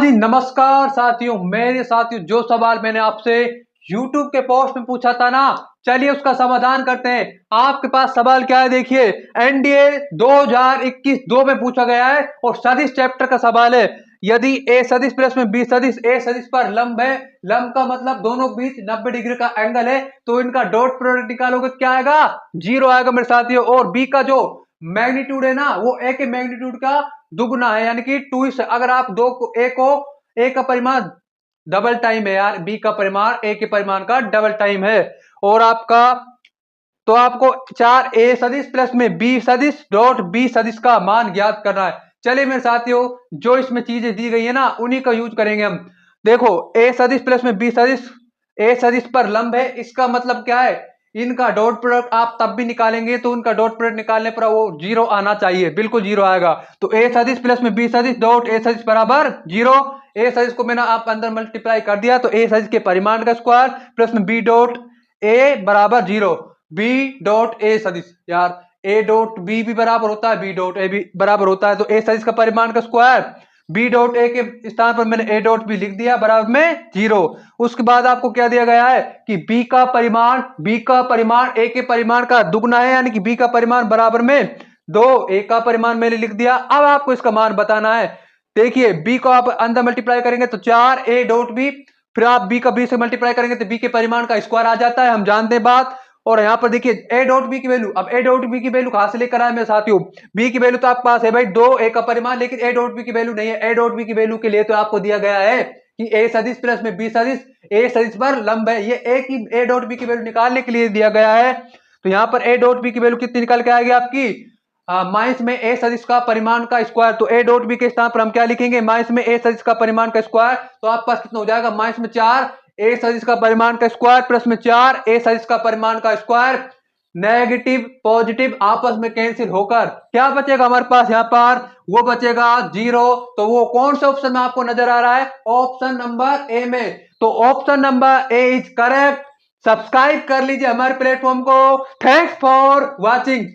जी नमस्कार साथियों। मेरे साथियों, जो सवाल मैंने आपसे YouTube के पोस्ट में पूछा था ना, चलिए उसका समाधान करते हैं। आपके पास सवाल क्या है देखिए। एनडीए 2021 दो में पूछा गया है और सदिश चैप्टर का सवाल है। यदि ए सदिश प्लस में बी सदिश ए सदिश पर लंब है, लंब का मतलब दोनों के बीच 90 डिग्री का एंगल है, तो इनका डॉट प्रोडक्ट निकालोगे क्या आएगा? जीरो आएगा मेरे साथियों। और बी का जो मैग्नीट्यूड है ना, वो ए के मैग्नीट्यूड का दुगना है, यानी कि टू। अगर आप दो को ए का परिमाण डबल टाइम है यार, बी का परिमाण ए के परिमाण का डबल टाइम है। और आपका तो आपको चार ए सदिश प्लस में बी सदिश डॉट बी सदिश का मान ज्ञात करना है। चलिए मेरे साथियों, जो इसमें चीजें दी गई है ना, उन्हीं का यूज करेंगे हम। देखो, ए सदिश प्लस में बी सदिश ए सदिश पर लंब है, इसका मतलब क्या है? इनका डॉट प्रोडक्ट आप तब भी निकालेंगे तो उनका डॉट प्रोडक्ट निकालने पर वो जीरो आना चाहिए, बिल्कुल जीरो आएगा। तो ए सदिश प्लस में बी सदिश डॉट ए सदिश बराबर जीरो। ए सदिश को मैंने आप अंदर मल्टीप्लाई कर दिया, तो ए सदिश के परिमाण का स्क्वायर प्लस में बी डॉट ए बराबर जीरो। बी डॉट ए सदिश, यार ए डॉट बी भी बराबर होता है, बी डॉट ए भी बराबर होता है, तो ए सदिश का परिमाण का स्क्वायर बी डॉट ए के स्थान पर मैंने ए डॉट बी लिख दिया बराबर में जीरो। उसके बाद आपको क्या दिया गया है कि बी का परिमाण ए के परिमाण का दुगना है, यानी कि बी का परिमाण बराबर में दो। ए का परिमाण मैंने लिख दिया। अब आपको इसका मान बताना है। देखिए, बी को आप अंदर मल्टीप्लाई करेंगे तो चार ए डॉट बी, फिर आप बी का बी से मल्टीप्लाई करेंगे तो बी के परिमाण का स्क्वायर आ जाता है, हम जानते हैं बात। और यहाँ पर देखिए ए डॉट बी की वैल्यू, अब ए डॉट बी की वैल्यू कहां से लेकर आए मेरे साथियों? बी की वैल्यू तो आपके पास है भाई दो ए का परिमाण, लेकिन ए डॉट बी की वैल्यू नहीं है। ए डॉट बी की वैल्यू के लिए तो आपको दिया गया है कि ए सदिश प्लस में बी सदिश ए सदिश पर लंब है। ये ए की ए डॉट बी की वैल्यू निकालने के लिए दिया गया है। तो यहाँ पर ए डॉट बी की वैल्यू कितनी निकल के आएगी आपकी? माइनस में ए सदिश का परिमाण का स्क्वायर। तो ए डॉट बी के स्थान पर हम क्या लिखेंगे? माइनस में ए सदिश का परिमाण का स्क्वायर। तो आपके पास कितना हो जाएगा? माइनस में चार ए सदिश का परिमाण का स्क्वायर प्लस में चार ए सदिश का परिमाण का स्क्वायर। नेगेटिव पॉजिटिव आपस में कैंसिल होकर क्या बचेगा हमारे पास? यहाँ पर वो बचेगा जीरो। तो वो कौन से ऑप्शन में आपको नजर आ रहा है? ऑप्शन नंबर ए में। तो option number A is correct. Subscribe कर लीजिए हमारे प्लेटफॉर्म को। Thanks for watching.